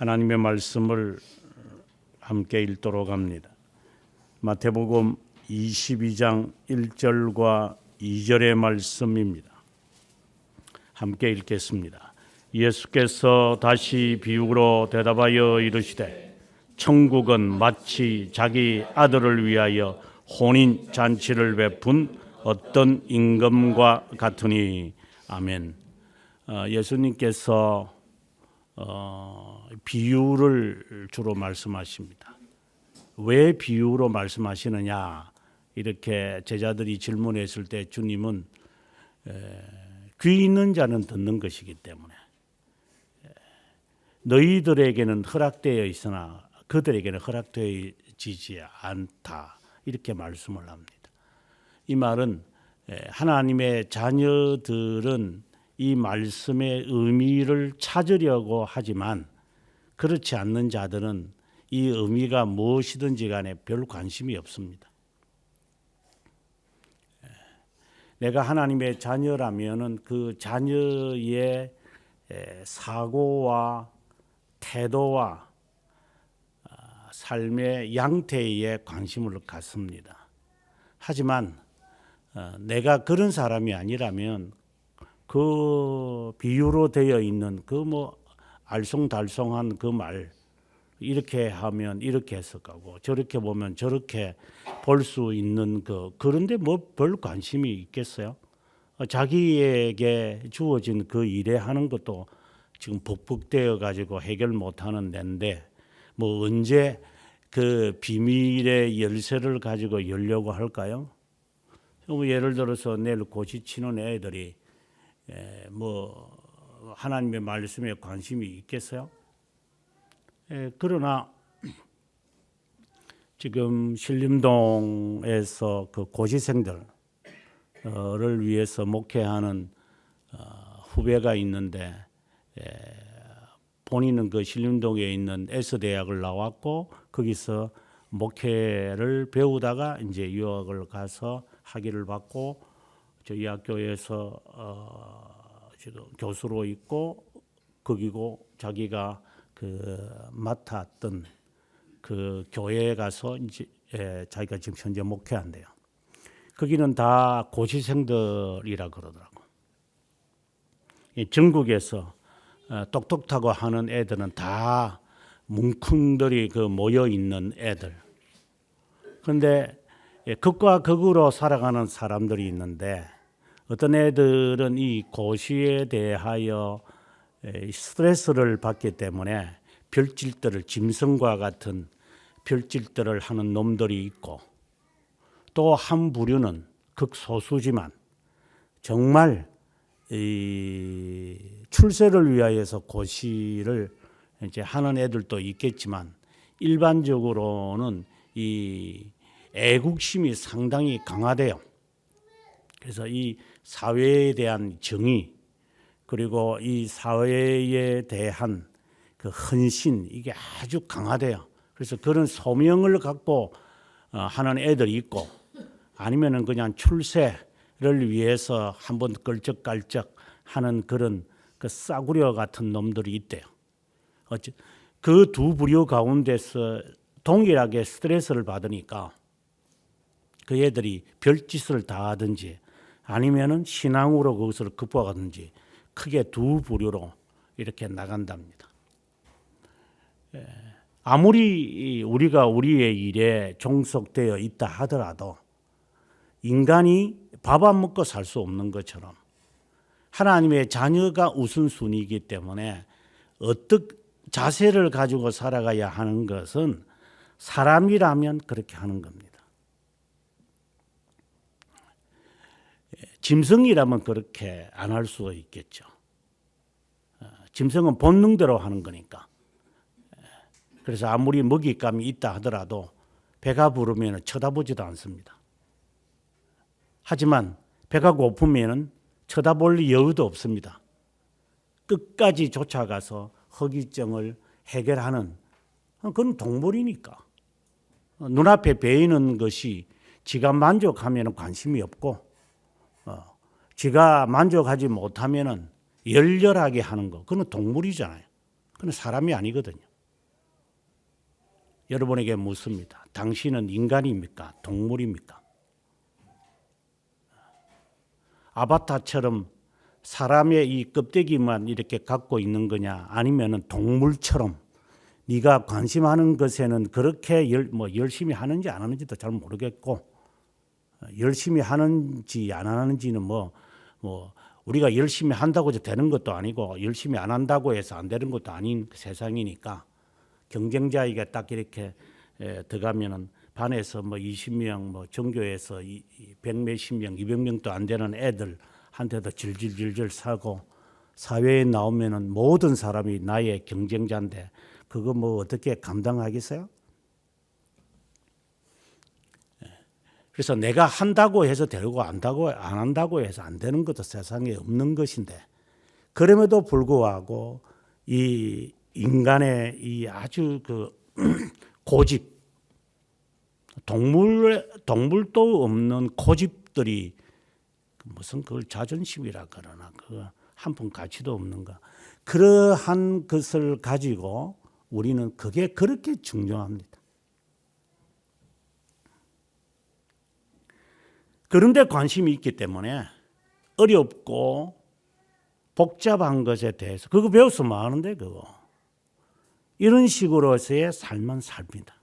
하나님의 말씀을 함께 읽도록 합니다. 마태복음 22장 1절과 2절의 말씀입니다. 함께 읽겠습니다. 예수께서 다시 비유로 대답하여 이르시되 천국은 마치 자기 아들을 위하여 혼인 잔치를 베푼 어떤 임금과 같으니. 아멘. 예수님께서 비유를 주로 말씀하십니다. 왜 비유로 말씀하시느냐 이렇게 제자들이 질문했을 때 주님은 귀 있는 자는 듣는 것이기 때문에 너희들에게는 허락되어 있으나 그들에게는 허락되어지지 않다 이렇게 말씀을 합니다. 이 말은 하나님의 자녀들은 이 말씀의 의미를 찾으려고 하지만 그렇지 않는 자들은 이 의미가 무엇이든지 간에 별 관심이 없습니다. 내가 하나님의 자녀라면은 그 자녀의 사고와 태도와 삶의 양태에 관심을 갖습니다. 하지만 내가 그런 사람이 아니라면 그 비유로 되어 있는 그 알쏭달쏭한 그 말 이렇게 하면 이렇게 해석하고 저렇게 보면 저렇게 볼 수 있는 그런데 별 관심이 있겠어요? 자기에게 주어진 그 일에 하는 것도 지금 북북되어 가지고 해결 못하는 데인데 언제 그 비밀의 열쇠를 가지고 열려고 할까요? 예를 들어서 내일 고시 치는 애들이 하나님의 말씀에 관심이 있겠어요? 그러나 지금 신림동에서 그 고시생들을 위해서 목회하는 후배가 있는데 본인은 그 신림동에 있는 S대학을 나왔고 거기서 목회를 배우다가 이제 유학을 가서 학위를 받고 저희 학교에서 지금 교수로 있고 거기고 자기가 맡았던 그 교회에 가서 이제 자기가 지금 현재 목회한대요. 거기는 다 고시생들이라 그러더라고. 전국에서 똑똑하고 하는 애들은 다 뭉킁들이 모여 있는 애들. 그런데 극과 극으로 살아가는 사람들이 있는데 어떤 애들은 이 고시에 대하여 스트레스를 받기 때문에 별짓들을 짐승과 같은 별짓들을 하는 놈들이 있고 또 한 부류는 극소수지만 정말 이 출세를 위하여서 고시를 이제 하는 애들도 있겠지만 일반적으로는 이 애국심이 상당히 강하대요. 그래서 이 사회에 대한 정의 그리고 이 사회에 대한 그 헌신 이게 아주 강하대요. 그래서 그런 소명을 갖고 하는 애들이 있고 아니면은 그냥 출세를 위해서 한번 걸쩍걸쩍 하는 그런 그 싸구려 같은 놈들이 있대요. 그 두 부류 가운데서 동일하게 스트레스를 받으니까 그 애들이 별짓을 다 하든지 아니면은 신앙으로 그것을 극복하든지 크게 두 부류로 이렇게 나간답니다. 아무리 우리가 우리의 일에 종속되어 있다 하더라도 인간이 밥 안 먹고 살 수 없는 것처럼 하나님의 자녀가 우선순위이기 때문에 어떤 자세를 가지고 살아가야 하는 것은 사람이라면 그렇게 하는 겁니다. 짐승이라면 그렇게 안 할 수 있겠죠. 짐승은 본능대로 하는 거니까. 그래서 아무리 먹잇감이 있다 하더라도 배가 부르면 쳐다보지도 않습니다. 하지만 배가 고프면 쳐다볼 여유도 없습니다. 끝까지 쫓아가서 허기증을 해결하는 그건 동물이니까. 눈앞에 베이는 것이 지가 만족하면 관심이 없고 지가 만족하지 못하면 열렬하게 하는 거 그건 동물이잖아요. 그건 사람이 아니거든요. 여러분에게 묻습니다. 당신은 인간입니까? 동물입니까? 아바타처럼 사람의 이 껍데기만 이렇게 갖고 있는 거냐? 아니면은 동물처럼 네가 관심하는 것에는 그렇게 열심히 하는지 안 하는지도 잘 모르겠고, 열심히 하는지 안 하는지는 우리가 열심히 한다고 해서 되는 것도 아니고 열심히 안 한다고 해서 안 되는 것도 아닌 세상이니까, 경쟁자에게 딱 이렇게 들어가면은 반에서 20명, 전교에서 100몇십 명, 200명도 안 되는 애들한테도 질질질질 사고, 사회에 나오면은 모든 사람이 나의 경쟁자인데 그거 어떻게 감당하겠어요? 그래서 내가 한다고 해서 되고 안 한다고 해서 안 되는 것도 세상에 없는 것인데, 그럼에도 불구하고 이 인간의 이 아주 고집, 동물도 없는 고집들이 무슨 그걸 자존심이라 그러나 그 한 푼 가치도 없는 거, 그러한 것을 가지고 우리는 그게 그렇게 중요합니다. 그런데 관심이 있기 때문에 어렵고 복잡한 것에 대해서 그거 배웠으면 아는데 그거 이런 식으로서의 삶은 삽니다.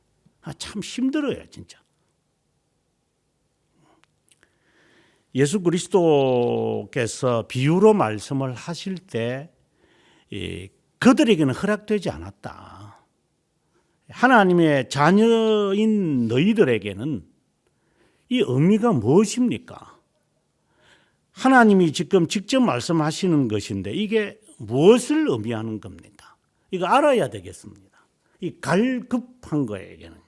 참 힘들어요, 진짜. 예수 그리스도께서 비유로 말씀을 하실 때 그들에게는 허락되지 않았다. 하나님의 자녀인 너희들에게는 이 의미가 무엇입니까? 하나님이 지금 직접 말씀하시는 것인데 이게 무엇을 의미하는 겁니까? 이거 알아야 되겠습니다. 이 갈급한 거에게는요.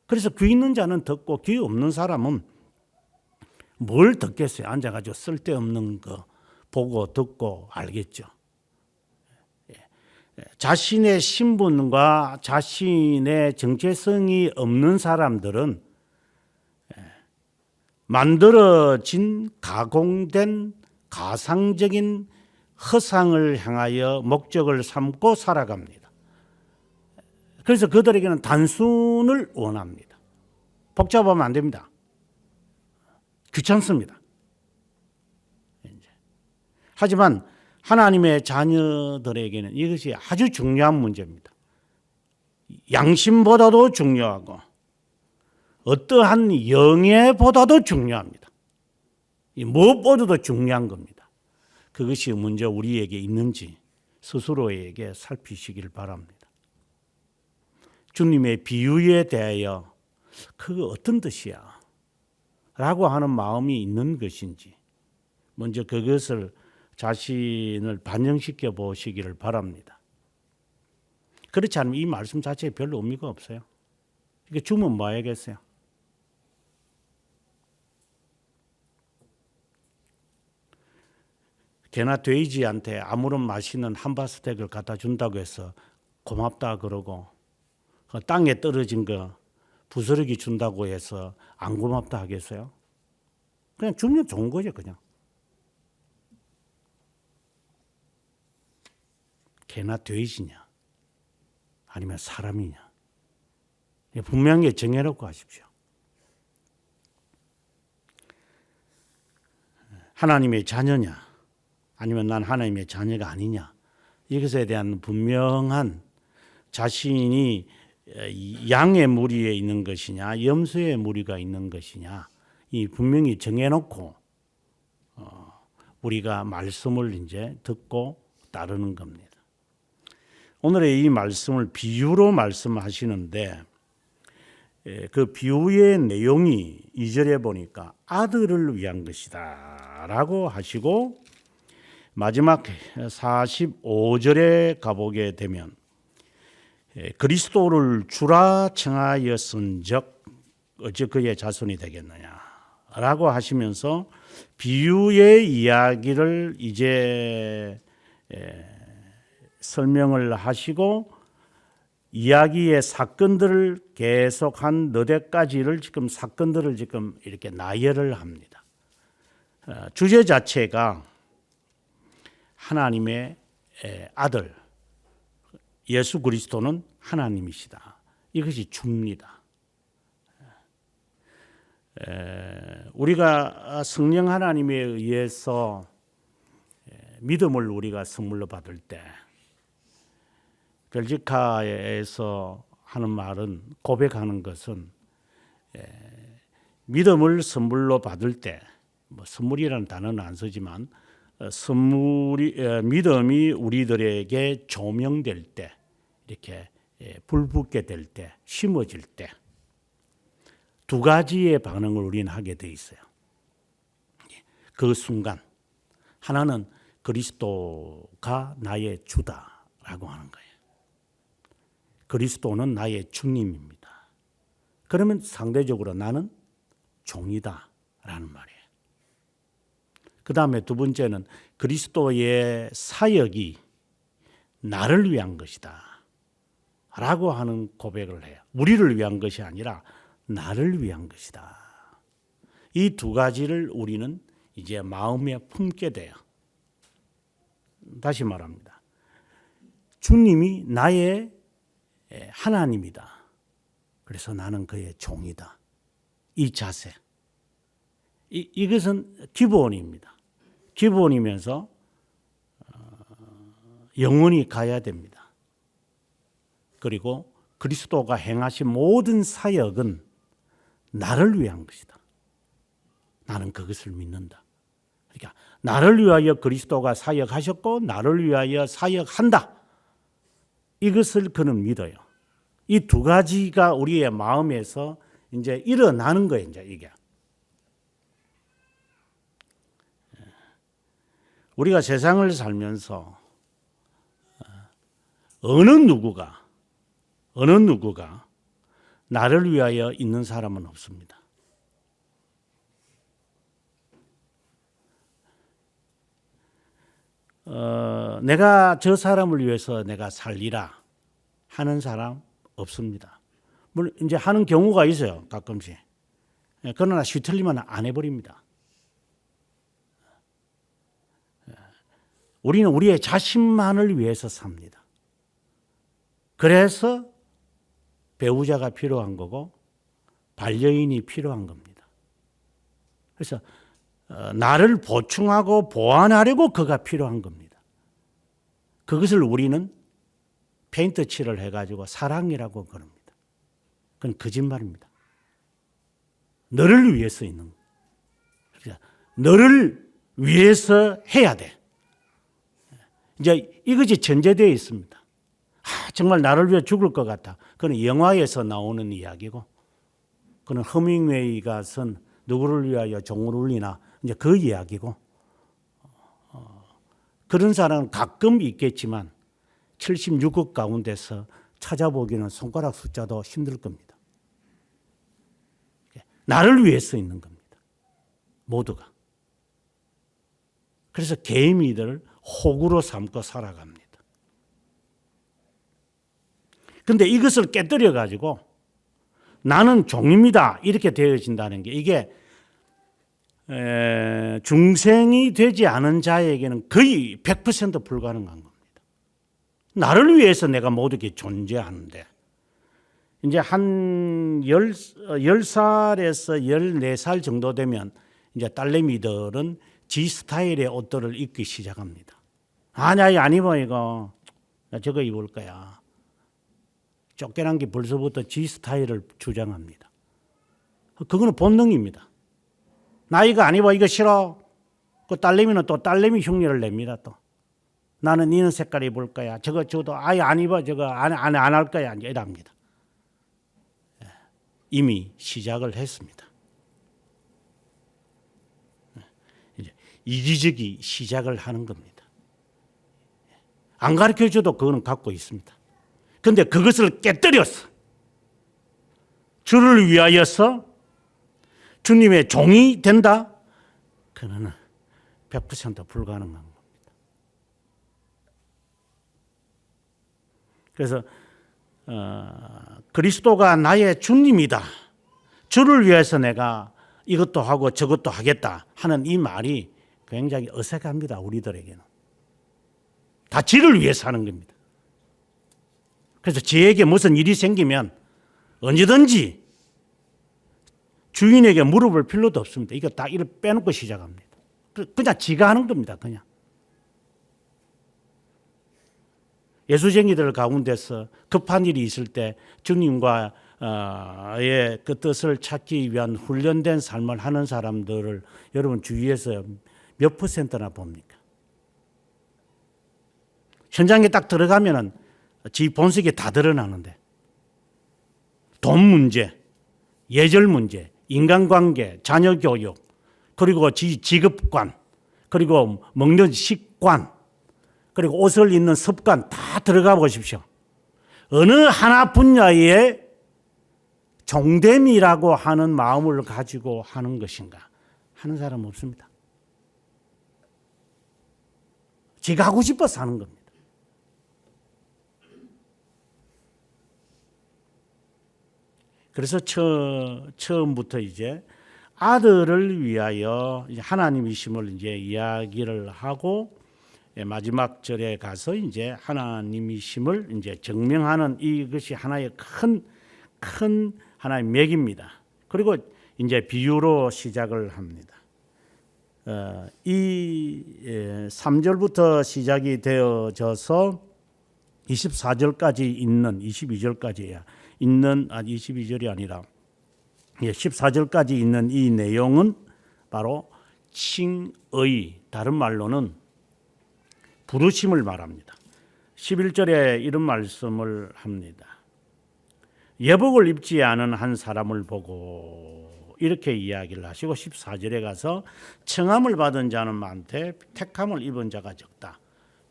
그래서 귀 있는 자는 듣고 귀 없는 사람은 뭘 듣겠어요? 앉아가지고 쓸데없는 거 보고 듣고 알겠죠. 자신의 신분과 자신의 정체성이 없는 사람들은 만들어진 가공된 가상적인 허상을 향하여 목적을 삼고 살아갑니다. 그래서 그들에게는 단순을 원합니다. 복잡하면 안 됩니다. 귀찮습니다. 하지만 하나님의 자녀들에게는 이것이 아주 중요한 문제입니다. 양심보다도 중요하고 어떠한 영예보다도 중요합니다. 무엇보다도 중요한 겁니다. 그것이 먼저 우리에게 있는지 스스로에게 살피시길 바랍니다. 주님의 비유에 대하여 그거 어떤 뜻이야? 라고 하는 마음이 있는 것인지 먼저 그것을 자신을 반영시켜 보시기를 바랍니다. 그렇지 않으면 이 말씀 자체에 별로 의미가 없어요. 이게 주면 뭐 해야겠어요? 개나 돼지한테 아무런 맛있는 함박스테이크를 갖다 준다고 해서 고맙다 그러고 땅에 떨어진 거 부스러기 준다고 해서 안 고맙다 하겠어요? 그냥 주면 좋은 거죠, 그냥. 개나 돼지냐 아니면 사람이냐 분명히 정해놓고 하십시오. 하나님의 자녀냐 아니면 난 하나님의 자녀가 아니냐, 이것에 대한 분명한 자신이 양의 무리에 있는 것이냐 염소의 무리가 있는 것이냐 이 분명히 정해놓고 우리가 말씀을 이제 듣고 따르는 겁니다. 오늘의 이 말씀을 비유로 말씀하시는데 그 비유의 내용이 2절에 보니까 아들을 위한 것이다 라고 하시고, 마지막 45절에 가보게 되면 그리스도를 주라 청하였은즉 어찌 그의 자손이 되겠느냐 라고 하시면서 비유의 이야기를 이제 설명을 하시고 이야기의 사건들을 계속 한 너댓가지를 지금 사건들을 지금 이렇게 나열을 합니다. 주제 자체가 하나님의 아들 예수 그리스도는 하나님이시다. 이것이 줍니다. 우리가 성령 하나님에 의해서 믿음을 우리가 선물로 받을 때 벨지카에서 하는 말은 고백하는 것은 믿음을 선물로 받을 때 뭐 선물이라는 단어는 안 쓰지만 믿음이 우리들에게 조명될 때 이렇게 불 붙게 될 때 심어질 때 두 가지의 반응을 우리는 하게 돼 있어요. 그 순간 하나는 그리스도가 나의 주다라고 하는 거예요. 그리스도는 나의 주님입니다. 그러면 상대적으로 나는 종이다라는 말이에요. 그 다음에 두 번째는 그리스도의 사역이 나를 위한 것이다 라고 하는 고백을 해요. 우리를 위한 것이 아니라 나를 위한 것이다. 이 두 가지를 우리는 이제 마음에 품게 돼요. 다시 말합니다. 주님이 나의 하나님이다. 그래서 나는 그의 종이다. 이 자세. 이것은 기본입니다. 기본이면서 영원히 가야 됩니다. 그리고 그리스도가 행하신 모든 사역은 나를 위한 것이다. 나는 그것을 믿는다. 그러니까 나를 위하여 그리스도가 사역하셨고 나를 위하여 사역한다. 이것을 그는 믿어요. 이 두 가지가 우리의 마음에서 이제 일어나는 거예요. 이제 이게. 우리가 세상을 살면서 어느 누구가 나를 위하여 있는 사람은 없습니다. 내가 저 사람을 위해서 내가 살리라 하는 사람 없습니다. 물론 이제 하는 경우가 있어요. 가끔씩. 그러나 슈틀리만 안 해버립니다. 우리는 우리의 자신만을 위해서 삽니다. 그래서 배우자가 필요한 거고 반려인이 필요한 겁니다. 그래서 나를 보충하고 보완하려고 그가 필요한 겁니다. 그것을 우리는 페인트 칠을 해가지고 사랑이라고 그럽니다. 그건 거짓말입니다. 너를 위해서 있는 거예요. 그러니까 너를 위해서 해야 돼. 이제 이것이 전제되어 있습니다. 정말 나를 위해 죽을 것 같아. 그건 영화에서 나오는 이야기고, 그는 허밍웨이가 쓴 누구를 위하여 종을 울리나 이제 그 이야기고, 그런 사람은 가끔 있겠지만 76억 가운데서 찾아보기는 손가락 숫자도 힘들 겁니다. 나를 위해서 있는 겁니다. 모두가. 그래서 개미들을 호구로 삼고 살아갑니다. 그런데 이것을 깨뜨려 가지고 나는 종입니다 이렇게 되어진다는 게 이게 중생이 되지 않은 자에게는 거의 100% 불가능한 겁니다. 나를 위해서 내가 모두게 존재하는데 이제 한 10살에서 14살 정도 되면 이제 딸내미들은 지 스타일의 옷들을 입기 시작합니다. 아니야, 안 입어 이거. 나 저거 입을 거야. 쫓겨난 게 벌써부터 지 스타일을 주장합니다. 그거는 본능입니다. 나 이거 안 입어, 이거 싫어. 그 딸내미는 또 딸내미 흉내를 냅니다. 또 나는 이런 색깔 입을 거야. 저거 줘도 아예 안 입어, 저거 안 할 거야. 이제 이랍니다. 이미 시작을 했습니다. 이제 이기적이 시작을 하는 겁니다. 안 가르쳐줘도 그거는 갖고 있습니다. 그런데 그것을 깨뜨렸어. 주를 위하여서 주님의 종이 된다? 그는 100% 불가능한 겁니다. 그래서 그리스도가 나의 주님이다. 주를 위해서 내가 이것도 하고 저것도 하겠다 하는 이 말이 굉장히 어색합니다. 우리들에게는. 다 지를 위해서 하는 겁니다. 그래서 지에게 무슨 일이 생기면 언제든지 주인에게 물어볼 필요도 없습니다. 이거 딱 이렇게 빼놓고 시작합니다. 그냥 지가 하는 겁니다. 그냥. 예수쟁이들 가운데서 급한 일이 있을 때 주님과의 그 뜻을 찾기 위한 훈련된 삶을 하는 사람들을 여러분 주위에서 몇 퍼센트나 봅니까? 현장에 딱 들어가면은 지 본색이 다 드러나는데 돈 문제, 예절 문제, 인간관계, 자녀 교육, 그리고 직업관, 그리고 먹는 식관, 그리고 옷을 입는 습관 다 들어가 보십시오. 어느 하나 분야에 종됨이라고 하는 마음을 가지고 하는 것인가 하는 사람은 없습니다. 지가 하고 싶어서 하는 겁니다. 그래서 처음부터 이제 아들을 위하여 하나님이심을 이제 이야기를 하고 마지막 절에 가서 이제 하나님이심을 이제 증명하는 이것이 하나의 큰 하나의 맥입니다. 그리고 이제 비유로 시작을 합니다. 이 3절부터 시작이 되어져서 24절까지 있는 22절까지야. 있는 22절이 아니라 14절까지 있는 이 내용은 바로 칭의, 다른 말로는 부르심을 말합니다. 11절에 이런 말씀을 합니다. 예복을 입지 않은 한 사람을 보고 이렇게 이야기를 하시고 14절에 가서 청함을 받은 자는 많되 택함을 입은 자가 적다.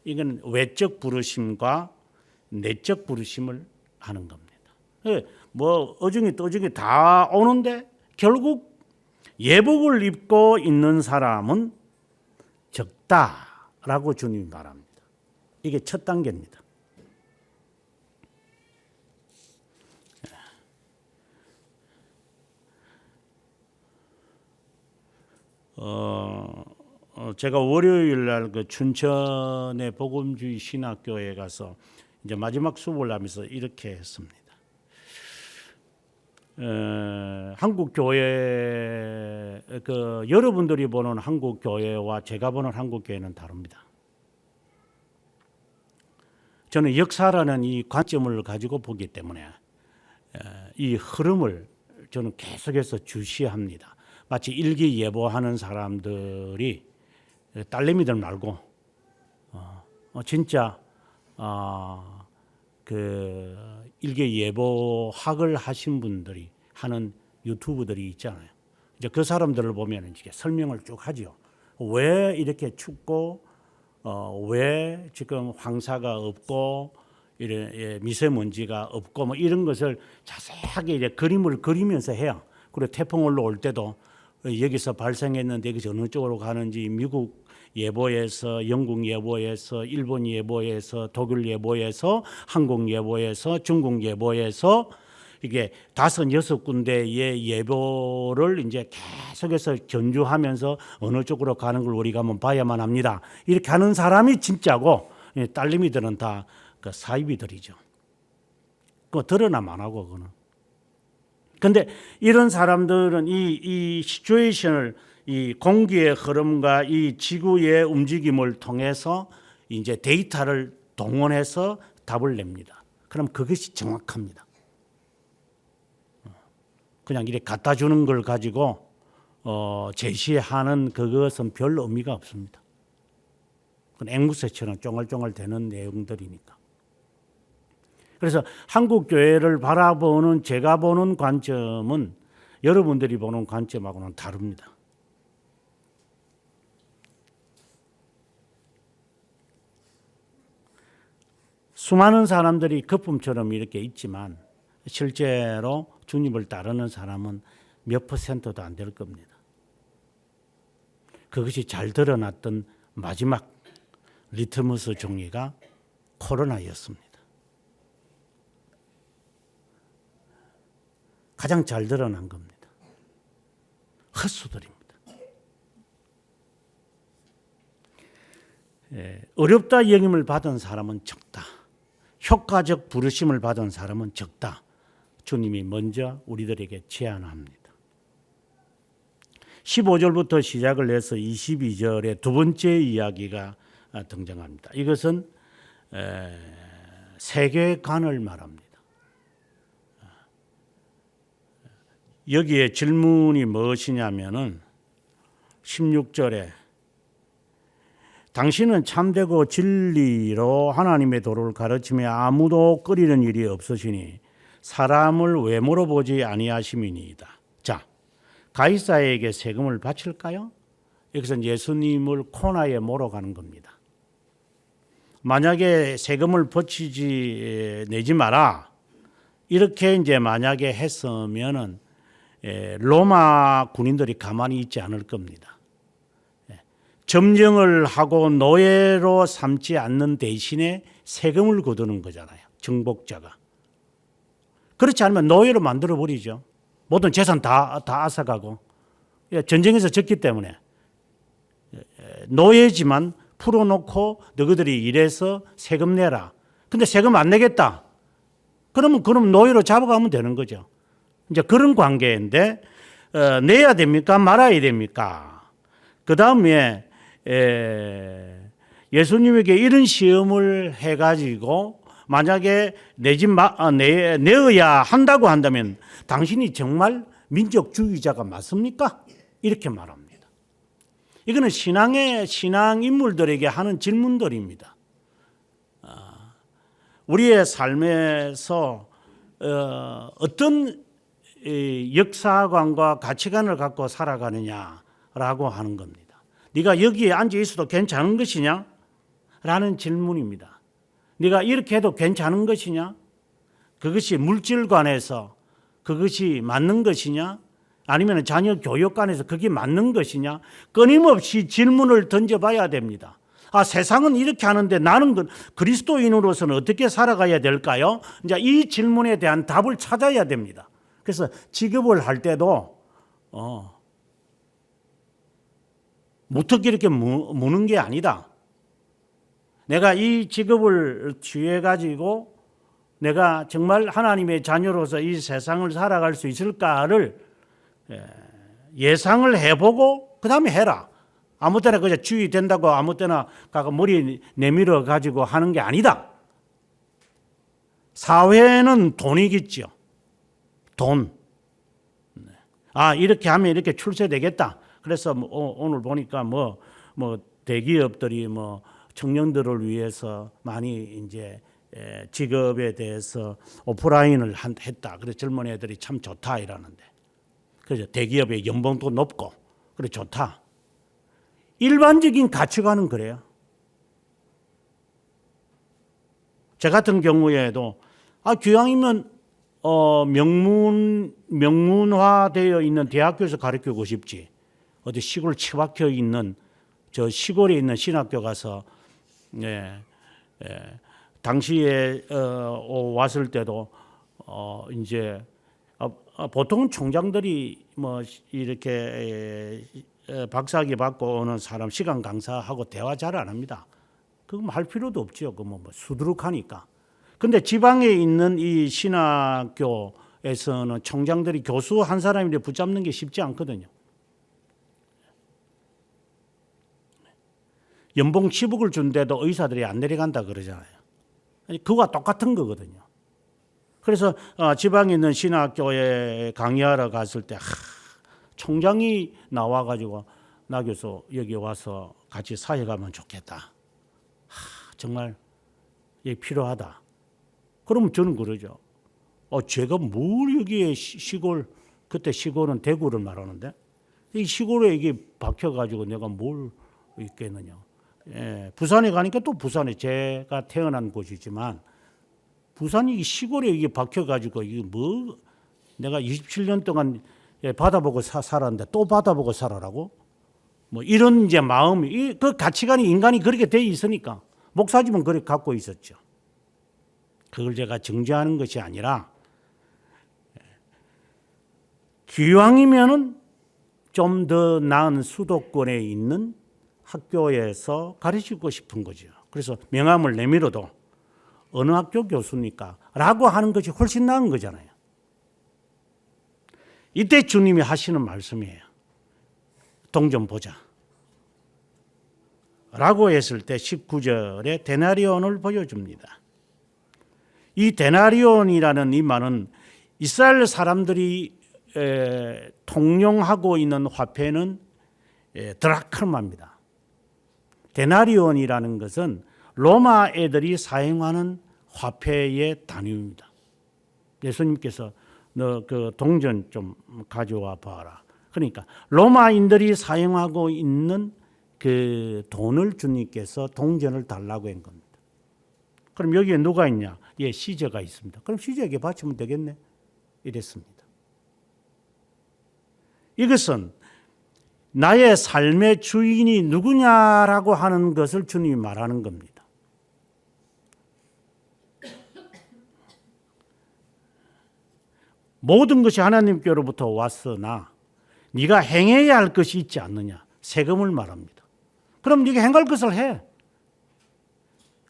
이건 외적 부르심과 내적 부르심을 하는 겁니다. 뭐 어중이 떠중이 다 오는데 결국 예복을 입고 있는 사람은 적다라고 주님이 말합니다. 이게 첫 단계입니다. 제가 월요일 날 그 춘천의 복음주의 신학교에 가서 이제 마지막 수업을 하면서 이렇게 했습니다. 한국 교회 그 여러분들이 보는 한국 교회와 제가 보는 한국 교회는 다릅니다. 저는 역사라는 이 관점을 가지고 보기 때문에 이 흐름을 저는 계속해서 주시합니다. 마치 일기예보하는 사람들이 딸내미들 말고 진짜 그 일기예보학을 하신 분들이 하는 유튜브들이 있잖아요. 이제 그 사람들을 보면 이제 설명을 쭉 하죠. 왜 이렇게 춥고 왜 지금 황사가 없고 이런 미세먼지가 없고 뭐 이런 것을 자세하게 이제 그림을 그리면서 해요. 그리고 태풍 올라올 때도 여기서 발생했는데 여기서 어느 쪽으로 가는지 미국 예보에서 영국 예보에서 일본 예보에서 독일 예보에서 한국 예보에서 중국 예보에서 이게 5, 6군데의 예보를 이제 계속해서 견주하면서 어느 쪽으로 가는 걸 우리가 한번 봐야만 합니다. 이렇게 하는 사람이 진짜고 딸내미들은 다 그 사이비들이죠. 그거 드러나면 안 하고 그거는. 근데 이런 사람들은 이 시츄에이션을 이 공기의 흐름과 이 지구의 움직임을 통해서 이제 데이터를 동원해서 답을 냅니다. 그럼 그것이 정확합니다. 그냥 이렇게 갖다 주는 걸 가지고 제시하는 그것은 별 의미가 없습니다. 그건 앵무새처럼 쫑알쫑알 되는 내용들이니까. 그래서 한국 교회를 바라보는 제가 보는 관점은 여러분들이 보는 관점하고는 다릅니다. 수많은 사람들이 거품처럼 이렇게 있지만 실제로 주님을 따르는 사람은 몇 퍼센트도 안 될 겁니다. 그것이 잘 드러났던 마지막 리트머스 종이가 코로나였습니다. 가장 잘 드러난 겁니다. 헛수들입니다. 어렵다 여김을 받은 사람은 적다. 효과적 부르심을 받은 사람은 적다. 주님이 먼저 우리들에게 제안합니다. 15절부터 시작을 해서 22절에 두 번째 이야기가 등장합니다. 이것은 세계관을 말합니다. 여기에 질문이 무엇이냐면은 16절에 당신은 참되고 진리로 하나님의 도를 가르치며 아무도 꺼리는 일이 없으시니 사람을 왜 물어보지 아니하심이니이다. 자, 가이사에게 세금을 바칠까요? 여기서 예수님을 코너에 몰아가는 겁니다. 만약에 세금을 내지 마라. 이렇게 이제 만약에 했으면은 로마 군인들이 가만히 있지 않을 겁니다. 점령을 하고 노예로 삼지 않는 대신에 세금을 거두는 거잖아요. 정복자가. 그렇지 않으면 노예로 만들어 버리죠. 모든 재산 다 앗아가고. 전쟁에서 졌기 때문에 노예지만 풀어놓고 너희들이 일해서 세금 내라. 근데 세금 안 내겠다. 그럼 노예로 잡아가면 되는 거죠. 이제 그런 관계인데 내야 됩니까? 말아야 됩니까? 그 다음에 예수님에게 이런 시험을 해가지고 만약에 내어야 한다고 한다면 당신이 정말 민족주의자가 맞습니까? 이렇게 말합니다. 이거는 신앙 인물들에게 하는 질문들입니다. 우리의 삶에서 어떤 역사관과 가치관을 갖고 살아가느냐라고 하는 겁니다. 네가 여기에 앉아 있어도 괜찮은 것이냐? 라는 질문입니다. 네가 이렇게 해도 괜찮은 것이냐? 그것이 물질관에서 그것이 맞는 것이냐? 아니면 자녀 교육관에서 그게 맞는 것이냐? 끊임없이 질문을 던져봐야 됩니다. 세상은 이렇게 하는데 나는 그리스도인으로서는 어떻게 살아가야 될까요? 이제 이 질문에 대한 답을 찾아야 됩니다. 그래서 직업을 할 때도 무턱 이렇게 무는 게 아니다. 내가 이 직업을 취해 가지고 내가 정말 하나님의 자녀로서 이 세상을 살아갈 수 있을까를 예상을 해보고 그 다음에 해라. 아무 때나 그냥 주의 된다고 아무 때나 머리 내밀어 가지고 하는 게 아니다. 사회는 돈이겠죠. 돈. 이렇게 하면 이렇게 출세되겠다. 그래서 오늘 보니까 대기업들이 청년들을 위해서 많이 이제 직업에 대해서 오프라인을 했다. 그래서 젊은 애들이 참 좋다 이러는데. 그래서 대기업의 연봉도 높고 그래 좋다. 일반적인 가치관은 그래요. 저 같은 경우에도 기왕이면 명문화되어 있는 대학교에서 가르치고 싶지. 어디 시골 처박혀 있는 저 시골에 있는 신학교 가서 당시에 왔을 때도 이제 보통 총장들이 이렇게 박사학위 받고 오는 사람 시간 강사하고 대화 잘 안 합니다. 그거 할 필요도 없죠. 그 수두룩하니까. 근데 지방에 있는 이 신학교에서는 총장들이 교수 한 사람인데 붙잡는 게 쉽지 않거든요. 연봉 10억을 준데도 의사들이 안 내려간다 그러잖아요. 그거와 똑같은 거거든요. 그래서 지방에 있는 신학교에 강의하러 갔을 때 총장이 나와가지고 나 교수 여기 와서 같이 사회가면 좋겠다. 정말 이게 필요하다. 그러면 저는 그러죠. 제가 뭘 여기에 시골, 그때 시골은 대구를 말하는데 이 시골에 이게 박혀가지고 내가 뭘 있겠느냐. 부산에 가니까 또 부산에 제가 태어난 곳이지만 부산이 시골에 이게 박혀가지고 이게 내가 27년 동안 받아보고 살았는데 또 받아보고 살아라고? 이런 이제 마음이 그 가치관이 인간이 그렇게 돼 있으니까 목사님은 그렇게 갖고 있었죠. 그걸 제가 정죄하는 것이 아니라 기왕이면은 좀 더 나은 수도권에 있는 학교에서 가르치고 싶은 거죠. 그래서 명함을 내밀어도 어느 학교 교수입니까? 라고 하는 것이 훨씬 나은 거잖아요. 이때 주님이 하시는 말씀이에요. 동 좀 보자. 라고 했을 때 19절에 데나리온을 보여줍니다. 이 데나리온이라는 이 말은 이스라엘 사람들이 통용하고 있는 화폐는 드라크마입니다. 데나리온이라는 것은 로마 애들이 사용하는 화폐의 단위입니다. 예수님께서 너 그 동전 좀 가져와 봐라. 그러니까 로마인들이 사용하고 있는 그 돈을 주님께서 동전을 달라고 한 겁니다. 그럼 여기에 누가 있냐? 예, 시저가 있습니다. 그럼 시저에게 바치면 되겠네. 이랬습니다. 이것은 나의 삶의 주인이 누구냐라고 하는 것을 주님이 말하는 겁니다. 모든 것이 하나님께로부터 왔으나 네가 행해야 할 것이 있지 않느냐. 세금을 말합니다. 그럼 네가 행할 것을 해.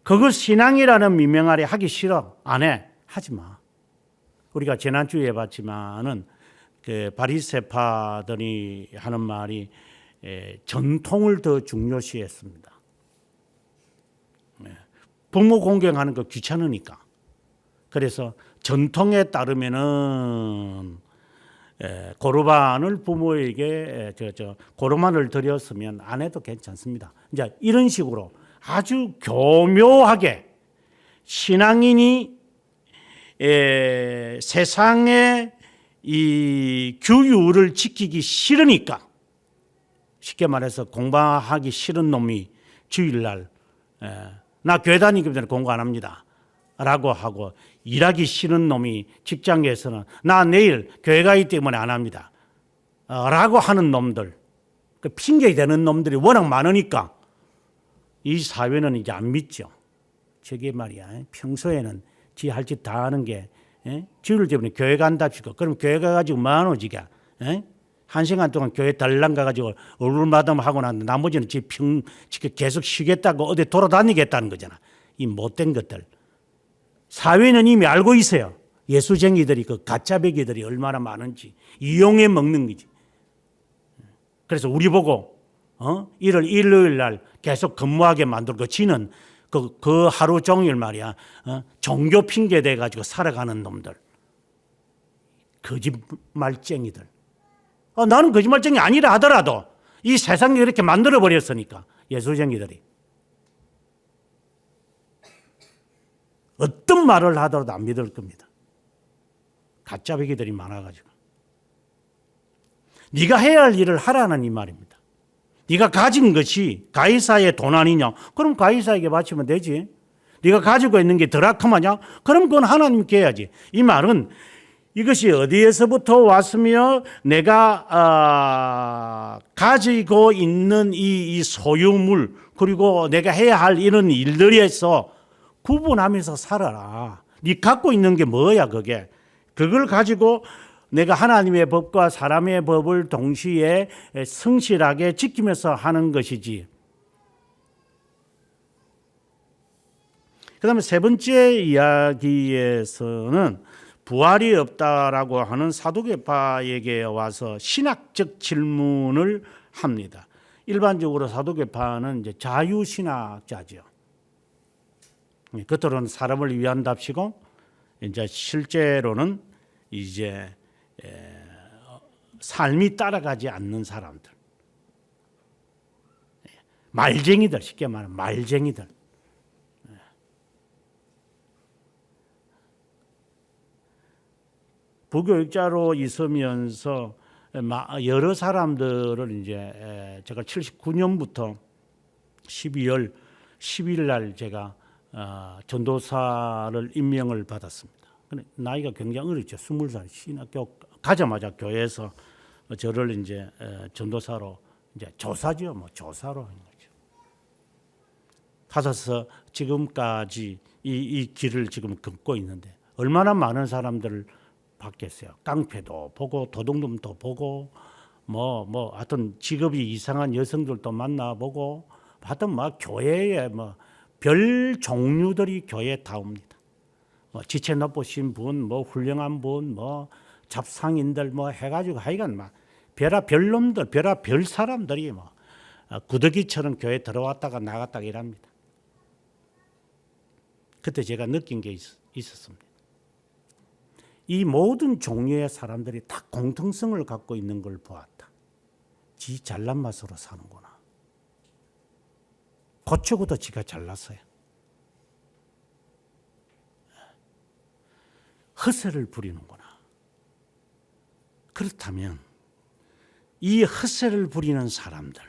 그걸 신앙이라는 미명 아래 하기 싫어. 안 해. 하지 마. 우리가 지난주에 봤지만은 그 바리새파들이 하는 말이 전통을 더 중요시했습니다. 부모 공경하는 거 귀찮으니까. 그래서 전통에 따르면은 고르반을 부모에게 고르반을 드렸으면 안 해도 괜찮습니다. 이제 이런 식으로 아주 교묘하게 신앙인이 세상의 이 규율을 지키기 싫으니까, 쉽게 말해서 공부하기 싫은 놈이 주일날 나 교회 다니기 전에 공부 안 합니다 라고 하고, 일하기 싫은 놈이 직장에서는 나 내일 교회 가기 때문에 안 합니다 라고 하는 놈들, 그 핑계 대는 놈들이 워낙 많으니까 이 사회는 이제 안 믿죠. 저게 말이야, 평소에는 지 할 짓 다 하는 게 주일 때문에 교회 간답시고, 그럼 교회 가가지고 뭐하노 지가? 한 시간 동안 교회 달랑 가가지고 얼굴마담 하고 난 나머지는 지 계속 쉬겠다고 어디 돌아다니겠다는 거잖아. 이 못된 것들. 사회는 이미 알고 있어요. 예수쟁이들이, 그 가짜배기들이 얼마나 많은지 이용해 먹는 거지. 그래서 우리 보고 일요일 날 계속 근무하게 만들고, 지는 그 하루 종일 말이야 종교 핑계 대 가지고 살아가는 놈들, 거짓말쟁이들. 나는 거짓말쟁이 아니라 하더라도 이 세상에 이렇게 만들어 버렸으니까 예수쟁이들이 어떤 말을 하더라도 안 믿을 겁니다. 가짜배기들이 많아가지고. 네가 해야 할 일을 하라는 이 말입니다. 네가 가진 것이 가이사의 돈 아니냐? 그럼 가이사에게 바치면 되지. 네가 가지고 있는 게 드라크마냐? 그럼 그건 하나님께 해야지. 이 말은 이것이 어디에서부터 왔으며 내가 가지고 있는 이 소유물, 그리고 내가 해야 할 이런 일들에서 구분하면서 살아라. 네 갖고 있는 게 뭐야 그게. 그걸 가지고 내가 하나님의 법과 사람의 법을 동시에 성실하게 지키면서 하는 것이지. 그 다음에 세 번째 이야기에서는 부활이 없다라고 하는 사두개파에게 와서 신학적 질문을 합니다. 일반적으로 사두개파는 이제 자유신학자죠. 겉으로는 사람을 위한답시고 이제 실제로는 이제 삶이 따라가지 않는 사람들, 말쟁이들, 쉽게 말하면 말쟁이들. 부교육자로 있으면서 여러 사람들을 이제 제가 79년부터 12월 10일 날 제가 전도사를 임명을 받았습니다. 나이가 굉장히 어렸죠. 20살 신학교 가자마자 교회에서 저를 이제 전도사로 이제 조사죠. 뭐 조사로 한 거죠. 받아서 지금까지 이 길을 지금 걷고 있는데 얼마나 많은 사람들을 봤겠어요. 깡패도 보고 도둑놈도 보고 하여튼 직업이 이상한 여성들도 만나보고, 하여튼 교회에 별 종류들이 교회에 다 옵니다. 지체 높으신 분, 훌륭한 분, 잡상인들 뭐 해가지고 하여간 막 별별 놈들, 별별 사람들이 뭐 구더기처럼 교회 들어왔다가 나갔다가 이랍니다. 그때 제가 느낀 게 있었습니다. 이 모든 종류의 사람들이 다 공통성을 갖고 있는 걸 보았다. 지 잘난 맛으로 사는구나. 고치고도 지가 잘났어요. 허세를 부리는구나. 그렇다면 이 헛세를 부리는 사람들,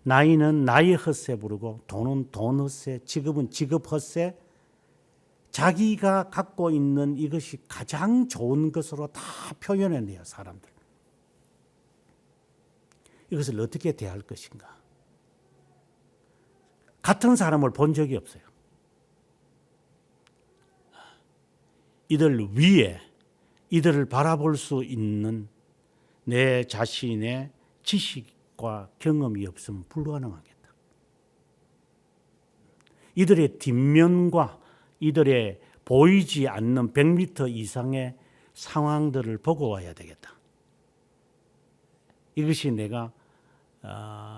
나이는 나이 헛세 부르고 돈은 돈 헛세, 직업은 직업 헛세, 자기가 갖고 있는 이것이 가장 좋은 것으로 다 표현해내요, 사람들. 이것을 어떻게 대할 것인가? 같은 사람을 본 적이 없어요. 이들 위에 이들을 바라볼 수 있는 내 자신의 지식과 경험이 없으면 불가능하겠다. 이들의 뒷면과 이들의 보이지 않는 100m 이상의 상황들을 보고 와야 되겠다. 이것이 내가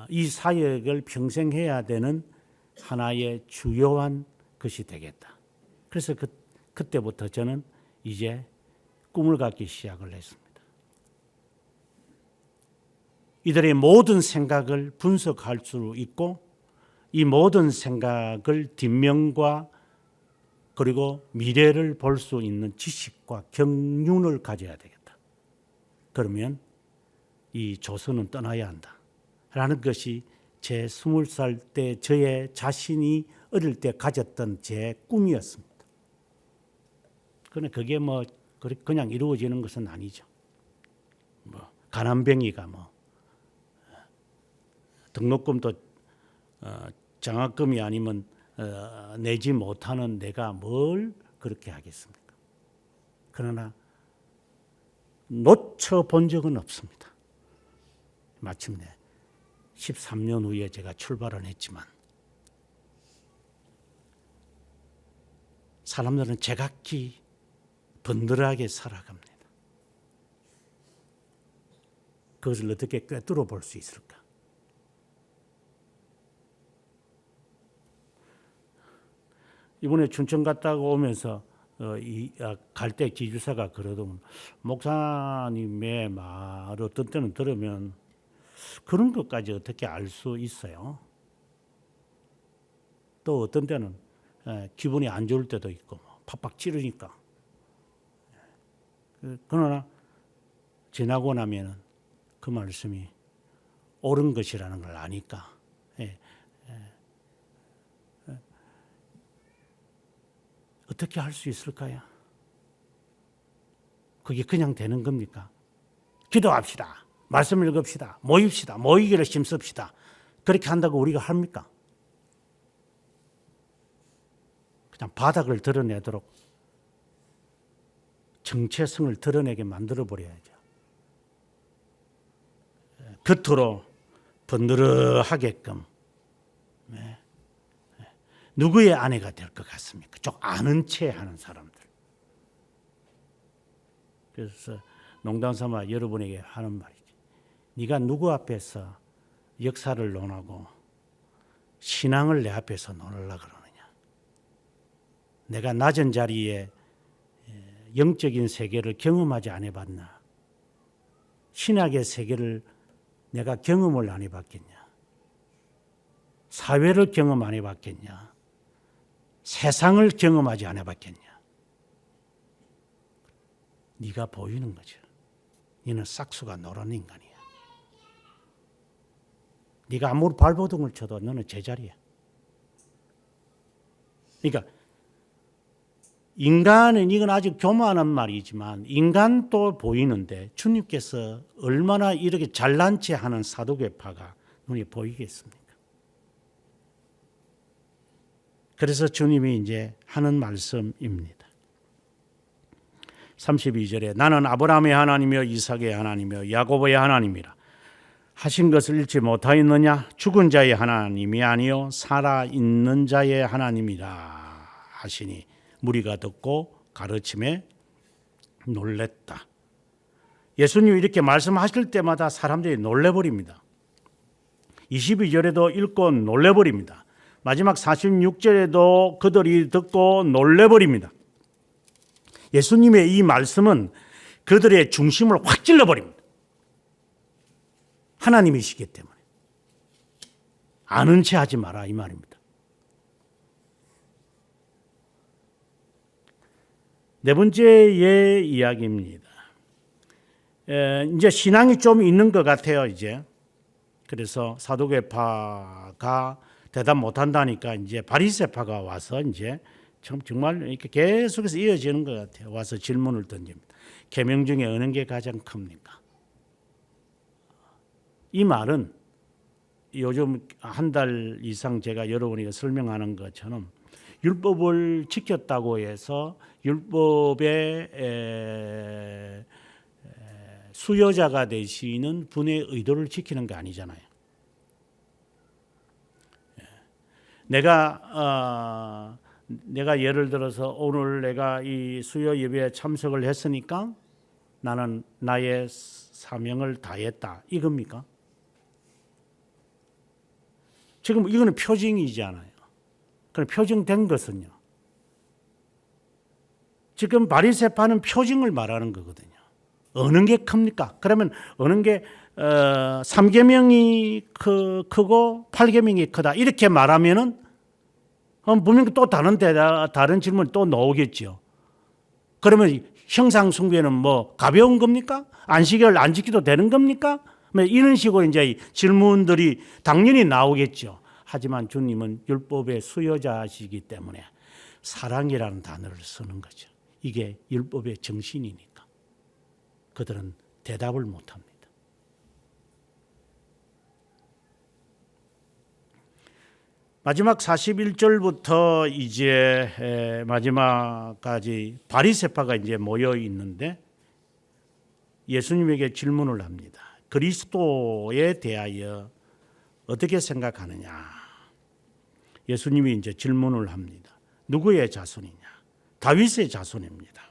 이 사역을 평생 해야 되는 하나의 주요한 것이 되겠다. 그래서 그때부터 저는 이제 꿈을 갖기 시작을 했습니다. 이들의 모든 생각을 분석할 수 있고 이 모든 생각을 뒷면과 그리고 미래를 볼 수 있는 지식과 경륜을 가져야 되겠다. 그러면 이 조선은 떠나야 한다. 라는 것이 제 20살 때 저의 자신이 어릴 때 가졌던 제 꿈이었습니다. 그런데 그게 뭐 그냥 이루어지는 것은 아니죠. 뭐 가난뱅이가 뭐 등록금도 장학금이 아니면 내지 못하는 내가 뭘 그렇게 하겠습니까? 그러나 놓쳐본 적은 없습니다. 마침내 13년 후에 제가 출발을 했지만 사람들은 제각기 번들하게 살아갑니다. 그것을 어떻게 꿰뚫어 볼 수 있을까? 이번에 춘천 갔다가 오면서 갈 때 지주사가 그러더군. 목사님의 말을 어떤 때는 들으면 그런 것까지 어떻게 알 수 있어요? 또 어떤 때는 기분이 안 좋을 때도 있고 팍팍 찌르니까. 그러나 지나고 나면은 그 말씀이 옳은 것이라는 걸 아니까 어떻게 할 수 있을까요? 그게 그냥 되는 겁니까? 기도합시다. 말씀을 읽읍시다. 모입시다. 모이기를 힘씁시다. 그렇게 한다고 우리가 합니까? 그냥 바닥을 드러내도록 정체성을 드러내게 만들어버려야죠. 겉으로 번들어하게끔 누구의 아내가 될 것 같습니까? 좀 아는 체 하는 사람들. 그래서 농담삼아 여러분에게 하는 말이지. 네가 누구 앞에서 역사를 논하고 신앙을 내 앞에서 논하려고 그러느냐. 내가 낮은 자리에 영적인 세계를 경험하지 안 해봤나. 신학의 세계를 내가 경험을 안 해봤겠냐. 사회를 경험 안 해봤겠냐. 세상을 경험하지 안 해봤겠냐. 네가 보이는 거죠. 너는 싹수가 노란 인간이야. 네가 아무리 발버둥을 쳐도 너는 제자리야. 그러니까 인간은 이건 아주 교만한 말이지만 인간도 보이는데 주님께서 얼마나 이렇게 잘난 체 하는 사도계파가 눈에 보이겠습니까? 그래서 주님이 이제 하는 말씀입니다. 32절에 나는 아브라함의 하나님이며 이삭의 하나님이며 야곱의 하나님이라 하신 것을 잃지 못하였느냐? 죽은 자의 하나님이 아니요 살아있는 자의 하나님이라 하시니 무리가 듣고 가르침에 놀랬다. 예수님이 이렇게 말씀하실 때마다 사람들이 놀래버립니다. 22절에도 읽고 놀래버립니다. 마지막 46절에도 그들이 듣고 놀래버립니다. 예수님의 이 말씀은 그들의 중심을 확 찔러버립니다. 하나님이시기 때문에. 아는 체 하지 마라 이 말입니다. 네 번째의 이야기입니다. 이제 신앙이 좀 있는 것 같아요, 이제. 그래서 사두개파가 대답 못한다니까 이제 바리새파가 와서 이제 정말 이렇게 계속해서 이어지는 것 같아요. 와서 질문을 던집니다. 계명 중에 어느 게 가장 큽니까? 이 말은 요즘 한 달 이상 제가 여러분에게 설명하는 것처럼 율법을 지켰다고 해서 율법의 수여자가 되시는 분의 의도를 지키는 게 아니잖아요. 내가 예를 들어서 오늘 내가 이 수요 예배에 참석을 했으니까 나는 나의 사명을 다했다. 이겁니까? 지금 이거는 표징이잖아요. 그럼 표징된 것은요. 지금 바리새파는 표징을 말하는 거거든요. 어느 게 큽니까? 그러면 어느 게 3계명이 크고 8계명이 크다. 이렇게 말하면은 분명히 또 다른 질문이 또 나오겠죠. 그러면 형상 숭배는 뭐 가벼운 겁니까? 안식일 안 지켜도 되는 겁니까? 이런 식으로 이제 질문들이 당연히 나오겠죠. 하지만 주님은 율법의 수여자시기 때문에 사랑이라는 단어를 쓰는 거죠. 이게 율법의 정신이니까. 그들은 대답을 못합니다. 마지막 41절부터 이제 마지막까지 바리새파가 이제 모여 있는데 예수님에게 질문을 합니다. 그리스도에 대하여 어떻게 생각하느냐? 예수님이 이제 질문을 합니다. 누구의 자손이냐? 다윗의 자손입니다.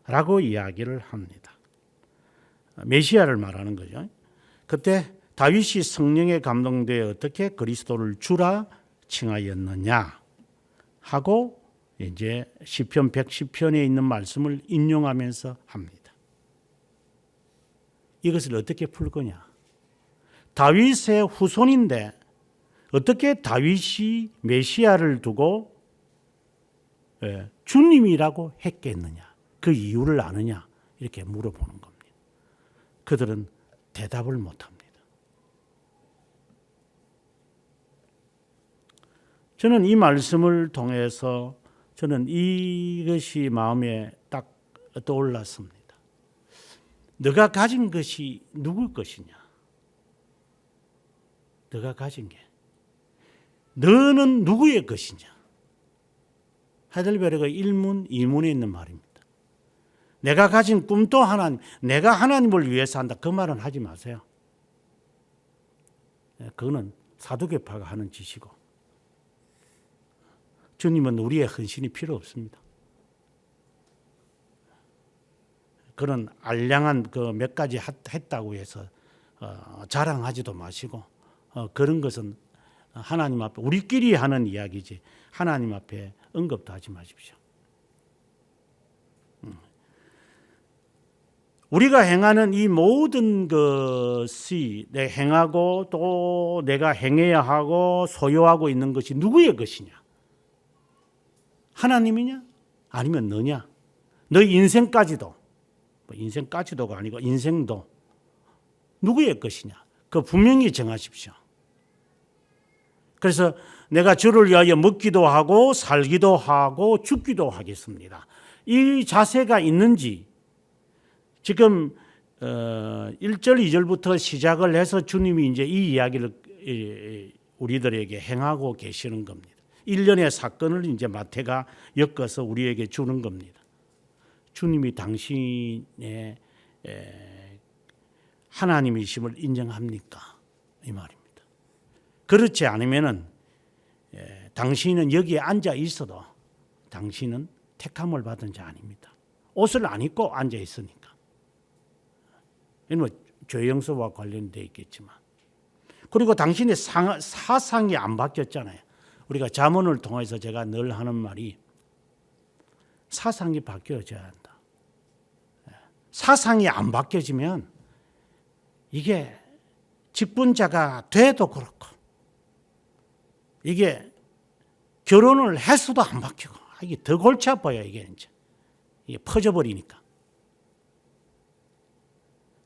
라고 이야기를 합니다. 메시아를 말하는 거죠. 그때 다윗이 성령에 감동되어 어떻게 그리스도를 주라 칭하였느냐 하고 이제 시편 110편에 있는 말씀을 인용하면서 합니다. 이것을 어떻게 풀 거냐? 다윗의 후손인데 어떻게 다윗이 메시아를 두고 주님이라고 했겠느냐? 그 이유를 아느냐? 이렇게 물어보는 겁니다. 그들은 대답을 못합니다. 저는 이 말씀을 통해서 저는 이것이 마음에 딱 떠올랐습니다. 너가 가진 것이 누구 것이냐? 너가 가진 게. 너는 누구의 것이냐? 하이델베르그 1문, 2문에 있는 말입니다. 내가 가진 꿈도 하나님, 내가 하나님을 위해서 한다. 그 말은 하지 마세요. 그거는 사두개파가 하는 짓이고 주님은 우리의 헌신이 필요 없습니다. 그런 알량한 그 몇 가지 했다고 해서 자랑하지도 마시고 그런 것은 하나님 앞에 우리끼리 하는 이야기지 하나님 앞에 언급도 하지 마십시오. 우리가 행하는 이 모든 것이 내가 행하고 또 내가 행해야 하고 소유하고 있는 것이 누구의 것이냐? 하나님이냐? 아니면 너냐? 너의 인생까지도 인생까지도가 아니고 인생도 누구의 것이냐? 그 분명히 정하십시오. 그래서 내가 주를 위하여 먹기도 하고 살기도 하고 죽기도 하겠습니다. 이 자세가 있는지 지금 1절 2절부터 시작을 해서 주님이 이제 이 이야기를 우리들에게 행하고 계시는 겁니다. 일련의 사건을 이제 마태가 엮어서 우리에게 주는 겁니다. 주님이 당신의 하나님이심을 인정합니까? 이 말입니다. 그렇지 않으면은 당신은 여기에 앉아 있어도 당신은 택함을 받은 자 아닙니다. 옷을 안 입고 앉아 있으니까. 이건 죄 용서와 관련돼 있겠지만. 그리고 당신의 사상이 안 바뀌었잖아요. 우리가 잠언을 통해서 제가 늘 하는 말이 사상이 바뀌어져야 한다. 사상이 안 바뀌어지면 이게 직분자가 돼도 그렇고 이게 결혼을 해서도 안 바뀌고 이게 더 골치 아파요. 이게 퍼져버리니까.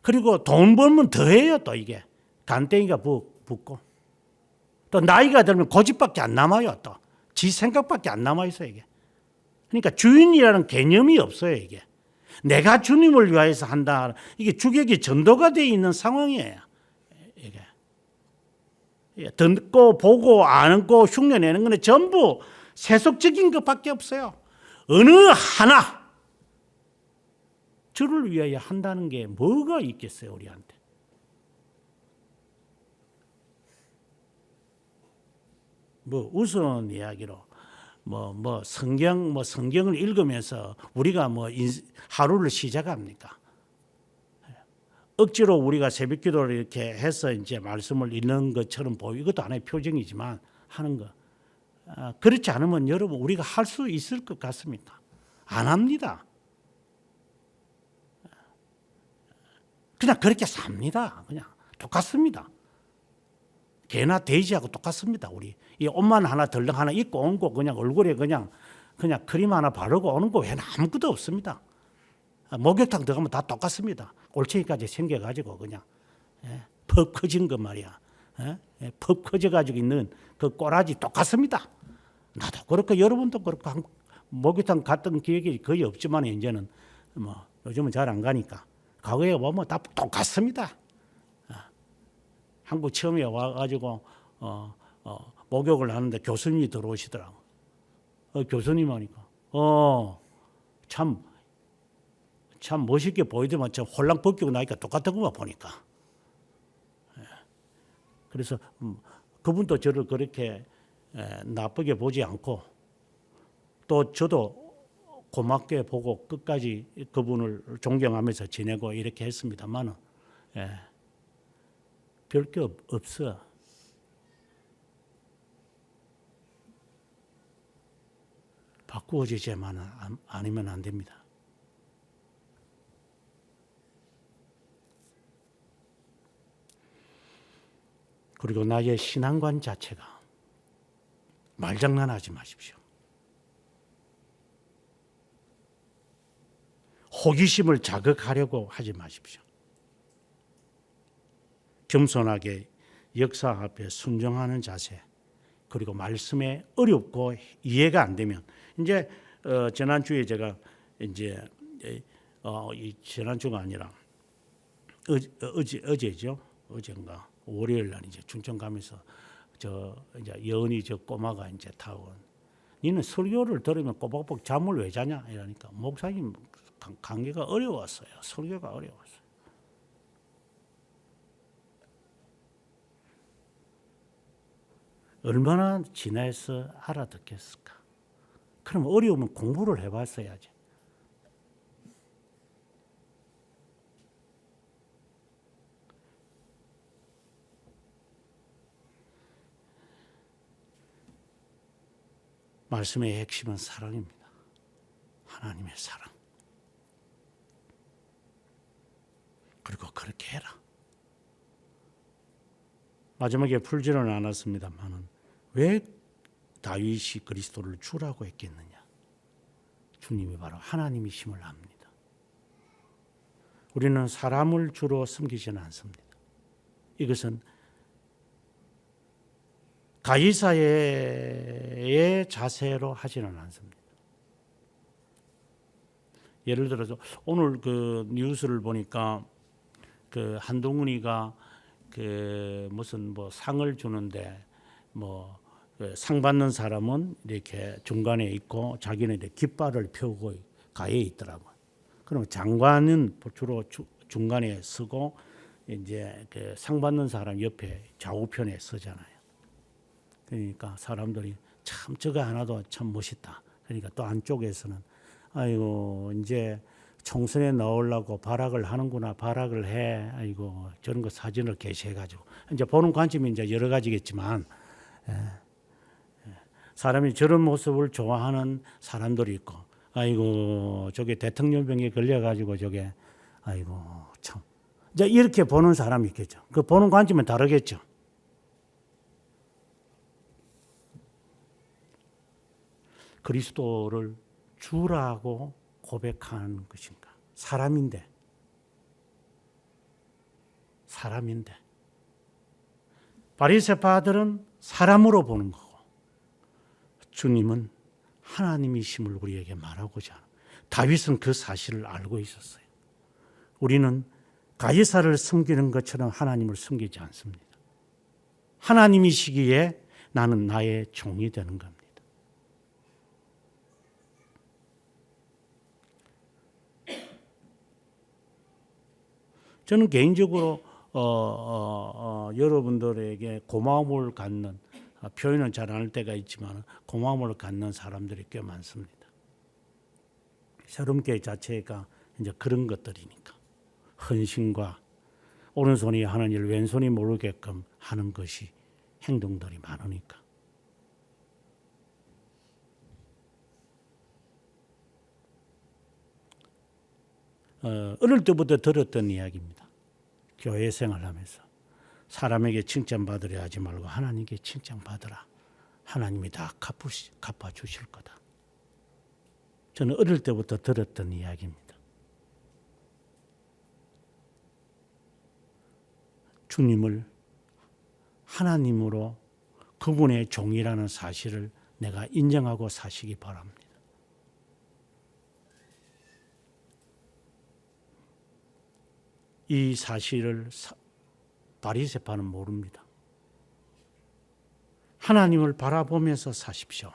그리고 돈 벌면 더 해요. 또 이게 간땡이가 붙고 또 나이가 들면 고집밖에 안 남아요. 또 지 생각밖에 안 남아있어요. 이게. 그러니까 주인이라는 개념이 없어요. 이게. 내가 주님을 위하여서 한다. 이게 주객이 전도가 되어 있는 상황이에요. 이게. 듣고 보고 아는 거 흉내내는 건 전부 세속적인 것밖에 없어요. 어느 하나 주를 위하여 한다는 게 뭐가 있겠어요, 우리한테. 뭐 우스운 이야기로 성경을 읽으면서 우리가 하루를 시작합니까? 억지로 우리가 새벽기도를 이렇게 해서 이제 말씀을 읽는 것처럼 보이고 이것도 하나의 표정이지만 하는 거. 그렇지 않으면 여러분 우리가 할 수 있을 것 같습니까? 안 합니다. 그냥 그렇게 삽니다. 그냥 똑같습니다. 개나 돼지하고 똑같습니다. 우리 이 옷만 하나 덜렁 하나 입고 온 거 그냥 얼굴에 그냥 크림 하나 바르고 오는 거 외에는 아무것도 없습니다. 목욕탕 들어가면 다 똑같습니다. 골챙이까지 생겨가지고 그냥 퍽 커진 거 말이야. 퍽 커져가지고 있는 그 꼬라지 똑같습니다. 나도 그렇고 여러분도 그렇고 목욕탕 갔던 기억이 거의 없지만 이제는 요즘은 잘 안 가니까 과거에 보면 다 똑같습니다. 한국 처음에 와가지고 목욕을 하는데 교수님이 들어오시더라고. 교수님 하니까 참 멋있게 보이더만 참 홀랑 벗기고 나니까 똑같더구만 보니까. 그래서 그분도 저를 그렇게 나쁘게 보지 않고 또 저도 고맙게 보고 끝까지 그분을 존경하면서 지내고 이렇게 했습니다만은 별게 없어. 바꾸어지지만 아니면 안 됩니다. 그리고 나의 신앙관 자체가 말장난하지 마십시오. 호기심을 자극하려고 하지 마십시오. 겸손하게 역사 앞에 순종하는 자세, 그리고 말씀에 어렵고 이해가 안 되면 이제 지난주에 제가 이제 이 지난주가 아니라 어제죠. 어젠가 월요일 날 이제 춘천 가면서 이제 여은이 꼬마가 이제 타고 니는 설교를 들으면 꼬박꼬박 잠을 왜 자냐 이러니까 목사님 관계가 어려웠어요. 설교가 어려웠어요. 얼마나 지나서 알아듣겠을까? 그럼 어려우면 공부를 해봤어야지. 말씀의 핵심은 사랑입니다. 하나님의 사랑. 그리고 그렇게 해라. 마지막에 풀지는 않았습니다만은 왜 다윗이 그리스도를 주라고 했겠느냐? 주님이 바로 하나님이심을 압니다. 우리는 사람을 주로 섬기지는 않습니다. 이것은 가이사의 자세로 하지는 않습니다. 예를 들어서 오늘 그 뉴스를 보니까 그 한동훈이가 그 무슨 상을 주는데 상 받는 사람은 이렇게 중간에 있고 자기는 이렇게 깃발을 펴고 가에 있더라고요. 그럼 장관은 주로 중간에 서고 이제 그 상 받는 사람 옆에 좌우편에 서잖아요. 그러니까 사람들이 참 저거 하나도 참 멋있다. 그러니까 또 안쪽에서는 아이고 이제 총선에 나오려고 발악을 하는구나, 발악을 해. 아이고, 저런 거 사진을 게시해가지고. 이제 보는 관점이 이제 여러 가지겠지만, 사람이 저런 모습을 좋아하는 사람들이 있고, 아이고, 저게 대통령병에 걸려가지고 저게, 아이고, 참. 이제 이렇게 보는 사람이 있겠죠. 그 보는 관점은 다르겠죠. 그리스도를 주라고 고백하는 것인가? 사람인데. 바리새파들은 사람으로 보는 거고, 주님은 하나님이심을 우리에게 말하고자 하는. 다윗은 그 사실을 알고 있었어요. 우리는 가이사를 섬기는 것처럼 하나님을 섬기지 않습니다. 하나님이시기에 나는 나의 종이 되는 겁니다. 저는 개인적으로 여러분들에게 고마움을 갖는, 표현은 잘 안 할 때가 있지만 고마움을 갖는 사람들이 꽤 많습니다. 세rum교회 자체가 이제 그런 것들이니까, 헌신과 오른손이 하는 일 왼손이 모르게끔 하는 것이 행동들이 많으니까. 어릴 때부터 들었던 이야기입니다. 교회 생활하면서 사람에게 칭찬받으려 하지 말고 하나님께 칭찬받으라. 하나님이 다 갚아주실 거다. 저는 어릴 때부터 들었던 이야기입니다. 주님을 하나님으로 그분의 종이라는 사실을 내가 인정하고 사시기 바랍니다. 이 사실을 바리새파는 모릅니다. 하나님을 바라보면서 사십시오.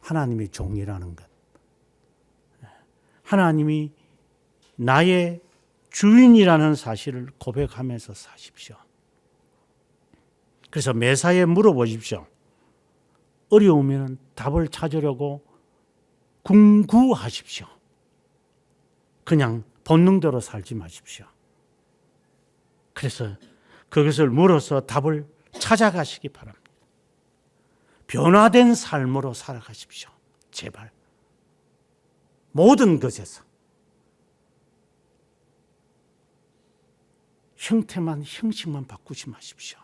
하나님의 종이라는 것. 하나님이 나의 주인이라는 사실을 고백하면서 사십시오. 그래서 매사에 물어보십시오. 어려우면 답을 찾으려고 궁구하십시오. 그냥 본능대로 살지 마십시오. 그래서 그것을 물어서 답을 찾아가시기 바랍니다. 변화된 삶으로 살아가십시오. 제발. 모든 것에서. 형식만 바꾸지 마십시오.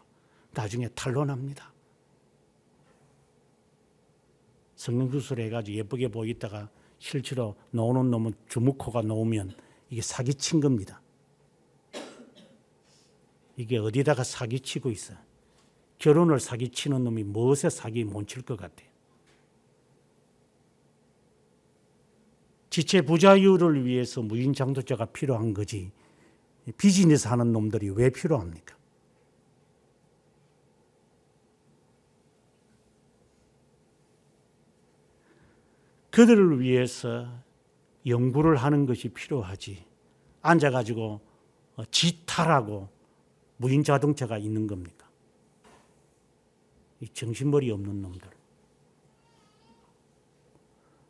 나중에 탄로납니다. 성형수술 해가지고 예쁘게 보이다가 실제로 노는 놈은 주먹코가 놓으면 이게 사기친 겁니다. 이게 어디다가 사기치고 있어요. 결혼을 사기치는 놈이 무엇에 사기 못 칠 것 같아요. 지체 부자율을 위해서 무인장도자가 필요한 거지 비즈니스 하는 놈들이 왜 필요합니까? 그들을 위해서 연구를 하는 것이 필요하지 앉아가지고 지탈하고 무인자동차가 있는 겁니까? 이 정신머리 없는 놈들.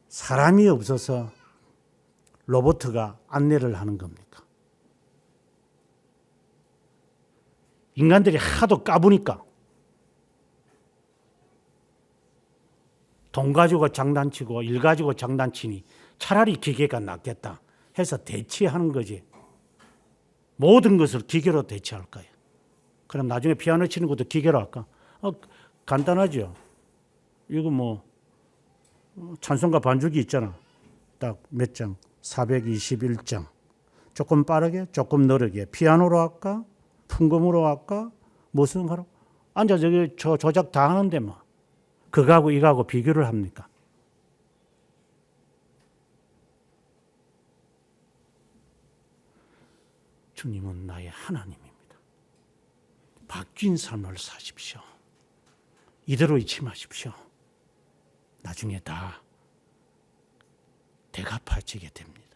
사람이 없어서 로봇가 안내를 하는 겁니까? 인간들이 하도 까부니까 돈 가지고 장난치고 일 가지고 장난치니 차라리 기계가 낫겠다 해서 대체하는 거지. 모든 것을 기계로 대체할 거예요. 그럼 나중에 피아노 치는 것도 기계로 할까? 간단하죠. 이거 뭐 찬송가 반주기 있잖아. 딱 몇 장? 421장. 조금 빠르게, 조금 느리게. 피아노로 할까? 풍금으로 할까? 무슨 하러? 앉아 저기 조작 다 하는데 뭐. 그거하고 이거하고 비교를 합니까? 주님은 나의 하나님입니다. 바뀐 삶을 사십시오. 이대로 잊지 마십시오. 나중에 다 대갚아지게 됩니다.